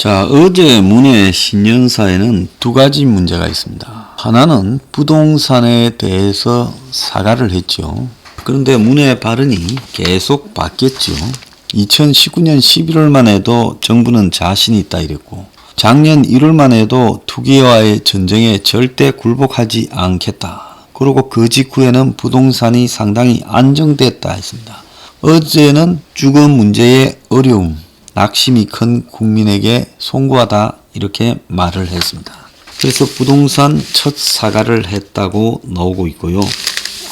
자, 어제 문의 신년사에는 두 가지 문제가 있습니다. 하나는 부동산에 대해서 사과를 했죠. 그런데 문의 발언이 계속 바뀌었죠. 2019년 11월만 해도 정부는 자신이 있다 이랬고, 작년 1월만 해도 투기와의 전쟁에 절대 굴복하지 않겠다. 그리고 그 직후에는 부동산이 상당히 안정됐다 했습니다. 어제는 주거 문제의 어려움, 낙심이 큰 국민에게 송구하다 이렇게 말을 했습니다. 그래서 부동산 첫 사과를 했다고 나오고 있고요.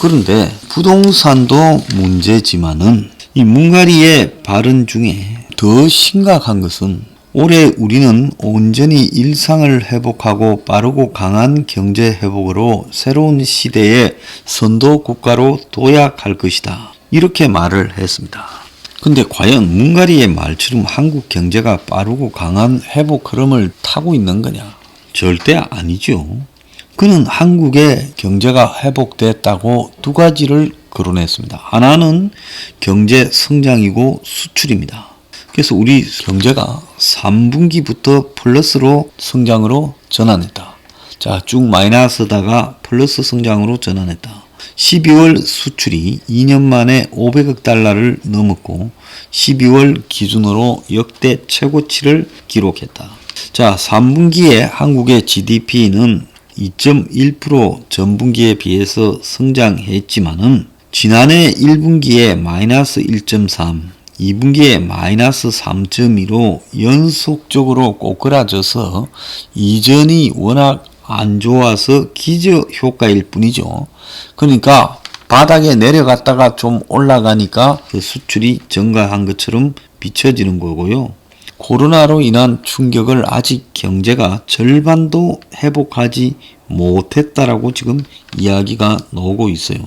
그런데 부동산도 문제지만은 이 문가리의 발언 중에 더 심각한 것은 올해 우리는 온전히 일상을 회복하고 빠르고 강한 경제 회복으로 새로운 시대의 선도 국가로 도약할 것이다. 이렇게 말을 했습니다. 근데 과연 문가리의 말처럼 한국 경제가 빠르고 강한 회복 흐름을 타고 있는 거냐? 절대 아니죠. 그는 한국의 경제가 회복됐다고 두 가지를 거론했습니다. 하나는 경제 성장이고 수출입니다. 그래서 우리 경제가 3분기부터 플러스로 성장으로 전환했다. 자, 쭉 마이너스다가 플러스 성장으로 전환했다. 12월 수출이 2년 만에 500억 달러를 넘었고 12월 기준으로 역대 최고치를 기록했다. 자, 3분기에 한국의 GDP는 2.1% 전분기에 비해서 성장했지만은 지난해 1분기에 마이너스 1.3, 2분기에 마이너스 3.2로 연속적으로 꼬꾸라져서 이전이 워낙 안 좋아서 기저 효과일 뿐이죠. 그러니까 바닥에 내려갔다가 좀 올라가니까 그 수출이 증가한 것처럼 비춰지는 거고요. 코로나로 인한 충격을 아직 경제가 절반도 회복하지 못했다라고 지금 이야기가 나오고 있어요.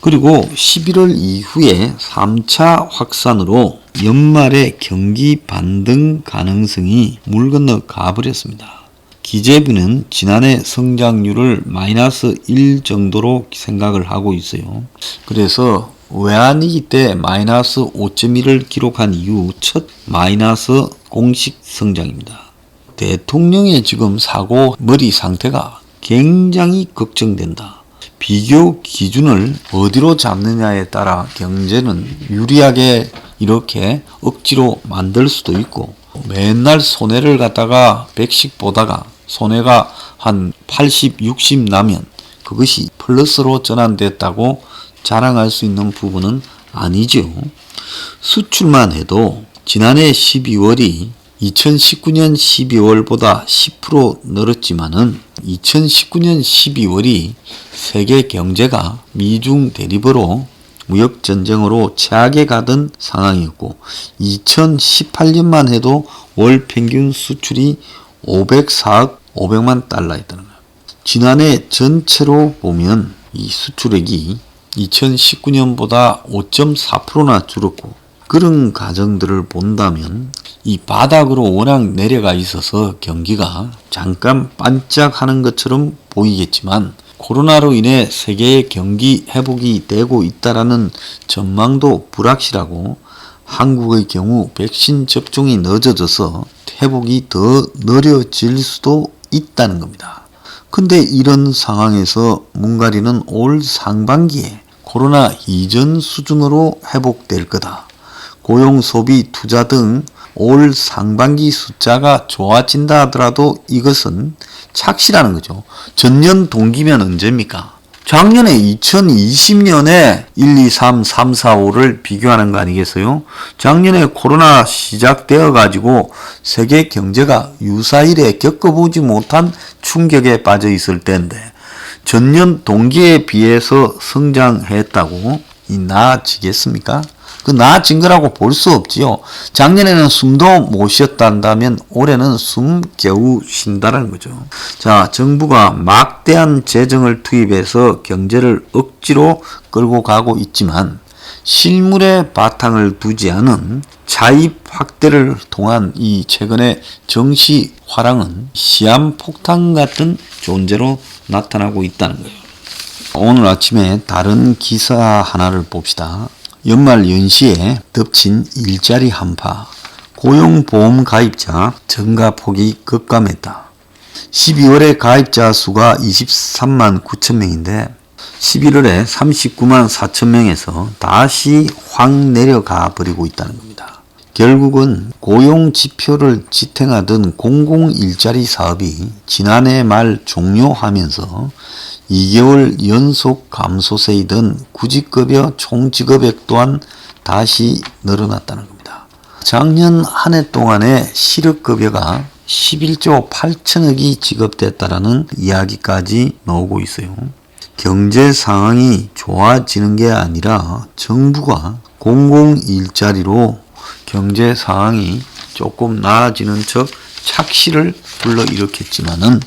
그리고 11월 이후에 3차 확산으로 연말에 경기 반등 가능성이 물 건너 가버렸습니다. 기재부는 지난해 성장률을 마이너스 1 정도로 생각을 하고 있어요. 그래서 외환위기 때 마이너스 5.1을 기록한 이후 첫 마이너스 공식 성장입니다. 대통령의 지금 사고 머리 상태가 굉장히 걱정된다. 비교 기준을 어디로 잡느냐에 따라 경제는 유리하게 이렇게 억지로 만들 수도 있고, 맨날 손해를 갖다가 100씩 보다가 손해가 한 80, 60 나면 그것이 플러스로 전환됐다고 자랑할 수 있는 부분은 아니죠. 수출만 해도 지난해 12월이 2019년 12월보다 10% 늘었지만은 2019년 12월이 세계 경제가 미중 대립으로 무역 전쟁으로 최악에 가던 상황이었고, 2018년만 해도 월 평균 수출이 504억 500만 달러였다는 거예요. 지난해 전체로 보면 이 수출액이 2019년보다 5.4%나 줄었고, 그런 가정들을 본다면 이 바닥으로 워낙 내려가 있어서 경기가 잠깐 반짝하는 것처럼 보이겠지만, 코로나로 인해 세계의 경기 회복이 되고 있다라는 전망도 불확실하고, 한국의 경우 백신 접종이 늦어져서 회복이 더 느려질 수도 있다는 겁니다. 근데 이런 상황에서 문가리는 올 상반기에 코로나 이전 수준으로 회복될 거다. 고용, 소비, 투자 등 올 상반기 숫자가 좋아진다 하더라도 이것은 착시라는 거죠. 전년 동기면 언제입니까? 작년에 2020년에 1, 2, 3, 3, 4, 5를 비교하는 거 아니겠어요? 작년에 코로나 시작되어 가지고 세계 경제가 유사일에 겪어보지 못한 충격에 빠져 있을 때인데, 전년 동기에 비해서 성장했다고 나아지겠습니까? 그 나아진 거라고 볼 수 없지요. 작년에는 숨도 못 쉬었다면 올해는 숨 겨우 쉰다는 거죠. 자, 정부가 막대한 재정을 투입해서 경제를 억지로 끌고 가고 있지만, 실물에 바탕을 두지 않은 차입 확대를 통한 이 최근의 정시 화랑은 시한폭탄 같은 존재로 나타나고 있다는 거예요. 오늘 아침에 다른 기사 하나를 봅시다. 연말 연시에 덮친 일자리 한파, 고용보험 가입자 증가폭이 급감했다. 12월에 가입자 수가 23만 9천 명인데 11월에 39만 4천 명에서 다시 확 내려가 버리고 있다는 겁니다. 결국은 고용 지표를 지탱하던 공공일자리 사업이 지난해 말 종료하면서 2개월 연속 감소세이던 구직급여 총직업액 또한 다시 늘어났다는 겁니다. 작년 한 해 동안의 실업급여가 11조 8천억이 지급됐다라는 이야기까지 나오고 있어요. 경제 상황이 좋아지는 게 아니라 정부가 공공일자리로 경제 상황이 조금 나아지는 척 착시를 불러일으켰지만은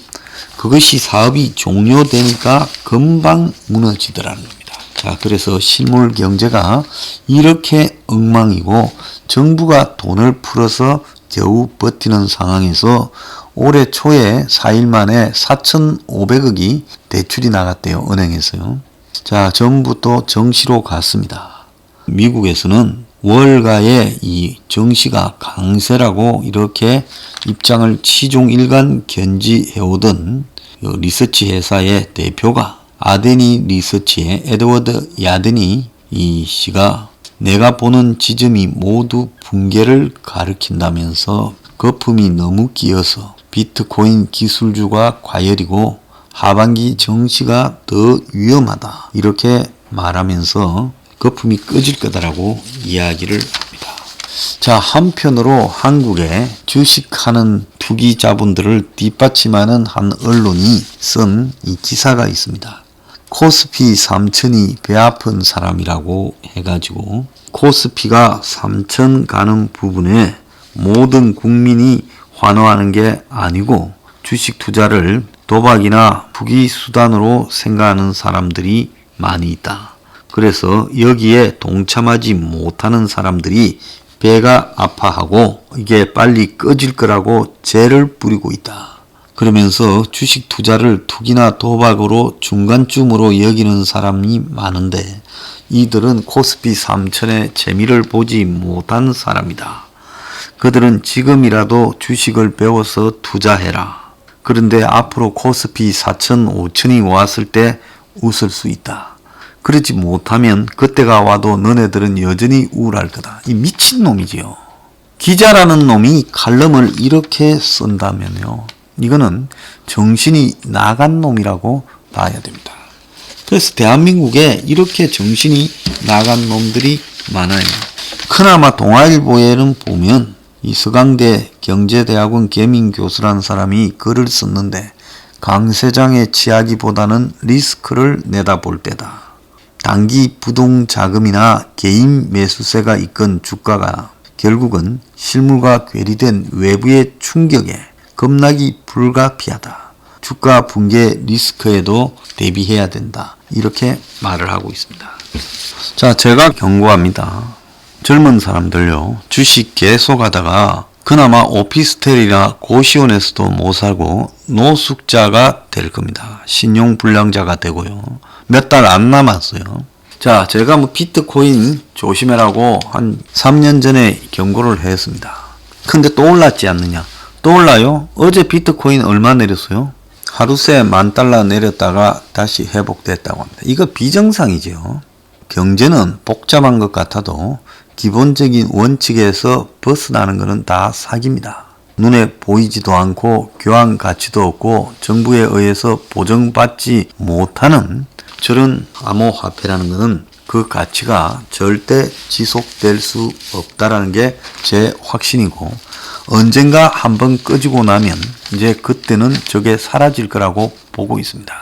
그것이 사업이 종료되니까 금방 무너지더라는 겁니다. 자, 그래서 실물 경제가 이렇게 엉망이고 정부가 돈을 풀어서 겨우 버티는 상황에서 올해 초에 4일 만에 4,500억이 대출이 나갔대요. 은행에서요. 자, 전부 또 정시로 갔습니다. 미국에서는 월가의 이 정시가 강세라고 이렇게 입장을 시종일관 견지해오던 리서치 회사의 대표가 아데니 리서치의 에드워드 야데니 이 씨가 내가 보는 지점이 모두 붕괴를 가리킨다면서 거품이 너무 끼어서 비트코인 기술주가 과열이고 하반기 정시가 더 위험하다 이렇게 말하면서 거품이 꺼질 거다라고 이야기를 합니다. 자, 한편으로 한국에 주식하는 투기자분들을 뒷받침하는 한 언론이 쓴 이 기사가 있습니다. 코스피 3천이 배 아픈 사람이라고 해가지고 코스피가 3천 가는 부분에 모든 국민이 환호하는 게 아니고 주식 투자를 도박이나 투기 수단으로 생각하는 사람들이 많이 있다. 그래서 여기에 동참하지 못하는 사람들이 배가 아파하고 이게 빨리 꺼질 거라고 재를 뿌리고 있다. 그러면서 주식 투자를 투기나 도박으로 중간쯤으로 여기는 사람이 많은데 이들은 코스피 3천의 재미를 보지 못한 사람이다. 그들은 지금이라도 주식을 배워서 투자해라. 그런데 앞으로 코스피 4천, 5천이 왔을 때 웃을 수 있다. 그러지 못하면 그때가 와도 너네들은 여전히 우울할 거다. 이 미친놈이지요. 기자라는 놈이 칼럼을 이렇게 쓴다면요. 이거는 정신이 나간 놈이라고 봐야 됩니다. 그래서 대한민국에 이렇게 정신이 나간 놈들이 많아요. 그나마 동아일보에는 보면 이 서강대 경제대학원 개민교수라는 사람이 글을 썼는데 강세장에 취하기보다는 리스크를 내다볼 때다. 단기 부동자금이나 개인 매수세가 이끈 주가가 결국은 실물과 괴리된 외부의 충격에 겁나기 불가피하다. 주가 붕괴 리스크에도 대비해야 된다. 이렇게 말을 하고 있습니다. 자, 제가 경고합니다. 젊은 사람들요. 주식 계속 하다가 그나마 오피스텔이나 고시원에서도 못 살고 노숙자가 될 겁니다. 신용불량자가 되고요. 몇 달 안 남았어요. 자, 제가 비트코인 조심해라고 한 3년 전에 경고를 했습니다. 근데 또 올랐지 않느냐? 또 올라요? 어제 비트코인 얼마 내렸어요? 하루 새 $10,000 내렸다가 다시 회복됐다고 합니다. 이거 비정상이죠. 경제는 복잡한 것 같아도 기본적인 원칙에서 벗어나는 것은 다 사기입니다. 눈에 보이지도 않고 교환 가치도 없고 정부에 의해서 보정받지 못하는 저런 암호화폐라는 것은 그 가치가 절대 지속될 수 없다라는 게 제 확신이고 언젠가 한번 꺼지고 나면 이제 그때는 저게 사라질 거라고 보고 있습니다.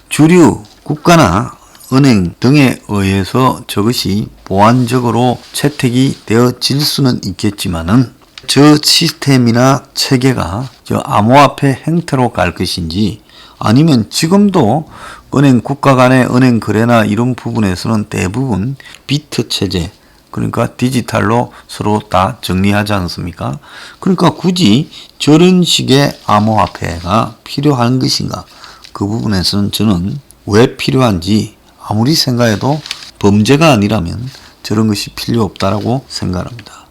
주류 국가나 은행 등에 의해서 저것이 보완적으로 채택이 되어질 수는 있겠지만은 저 시스템이나 체계가 저 암호화폐 행태로 갈 것인지 아니면 지금도 은행 국가 간의 은행 거래나 이런 부분에서는 대부분 비트 체제 그러니까 디지털로 서로 다 정리하지 않습니까? 그러니까 굳이 저런 식의 암호화폐가 필요한 것인가? 그 부분에서는 저는 왜 필요한지 아무리 생각해도 범죄가 아니라면 저런 것이 필요 없다라고 생각합니다.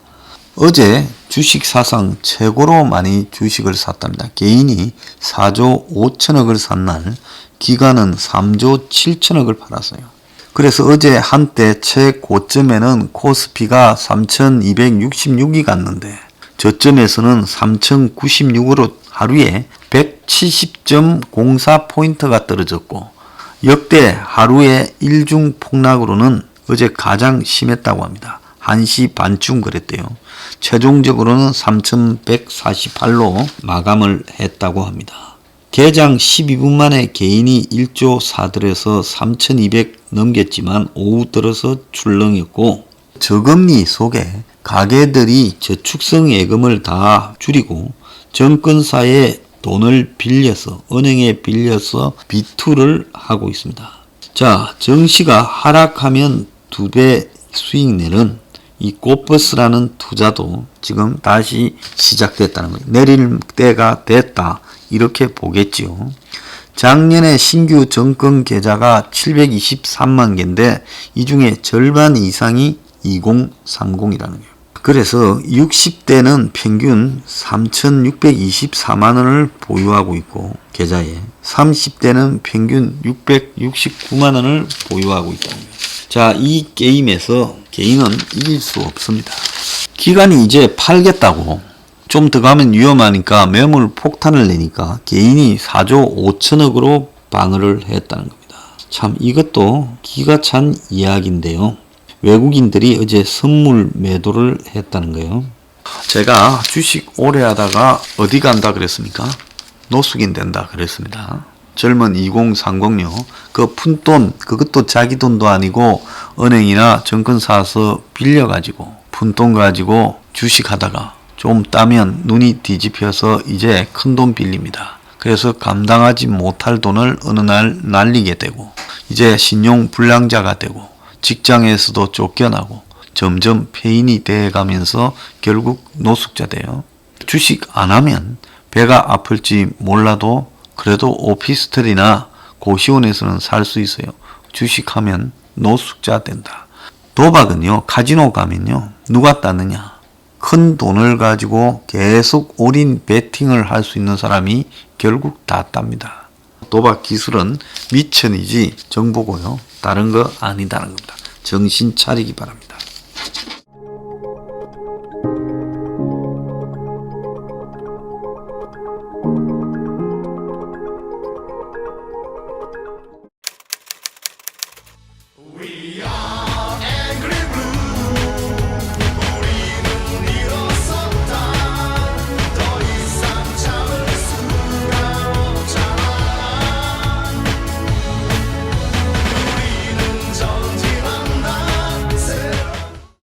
어제 주식 사상 최고로 많이 주식을 샀답니다. 개인이 4조 5천억을 산 날 기관은 3조 7천억을 팔았어요. 그래서 어제 한때 최고점에는 코스피가 3266이 갔는데 저점에서는 3096으로 하루에 170.04포인트가 떨어졌고 역대 하루의 일중 폭락으로는 어제 가장 심했다고 합니다. 1시 반쯤 그랬대요. 최종적으로는 3148로 마감을 했다고 합니다. 개장 12분 만에 개인이 1조 사들여서 3200 넘겼지만 오후 들어서 출렁였고 저금리 속에 가게들이 저축성 예금을 다 줄이고 정권사에 돈을 빌려서 은행에 빌려서 비투를 하고 있습니다. 자, 정시가 하락하면 2배 수익 내는 이 꽃버스라는 투자도 지금 다시 시작됐다는 거예요. 내릴 때가 됐다 이렇게 보겠지요. 작년에 신규 정권 계좌가 723만 개인데 이 중에 절반 이상이 2030이라는 거예요. 그래서 60대는 평균 3,624만 원을 보유하고 있고 계좌에 30대는 평균 669만 원을 보유하고 있다는 거예요. 자, 이 게임에서 개인은 이길 수 없습니다. 기관이 이제 팔겠다고 좀 더 가면 위험하니까 매물 폭탄을 내니까 개인이 4조 5천억으로 방어를 했다는 겁니다. 참 이것도 기가 찬 이야기인데요. 외국인들이 어제 선물 매도를 했다는 거예요. 제가 주식 오래 하다가 어디 간다 그랬습니까? 노숙인 된다 그랬습니다. 젊은 2030요. 그 푼돈 그것도 자기 돈도 아니고 은행이나 정권사서 빌려가지고 푼돈 가지고 주식하다가 좀 따면 눈이 뒤집혀서 이제 큰돈 빌립니다. 그래서 감당하지 못할 돈을 어느 날 날리게 되고 이제 신용 불량자가 되고 직장에서도 쫓겨나고 점점 폐인이 돼가면서 결국 노숙자 돼요. 주식 안 하면 배가 아플지 몰라도 그래도 오피스텔이나 고시원에서는 살 수 있어요. 주식하면 노숙자 된다. 도박은요, 카지노 가면요, 누가 따느냐? 큰 돈을 가지고 계속 올인 베팅을 할 수 있는 사람이 결국 다 땁니다. 도박 기술은 미천이지 정보고요. 다른 거 아니다는 겁니다. 정신 차리기 바랍니다.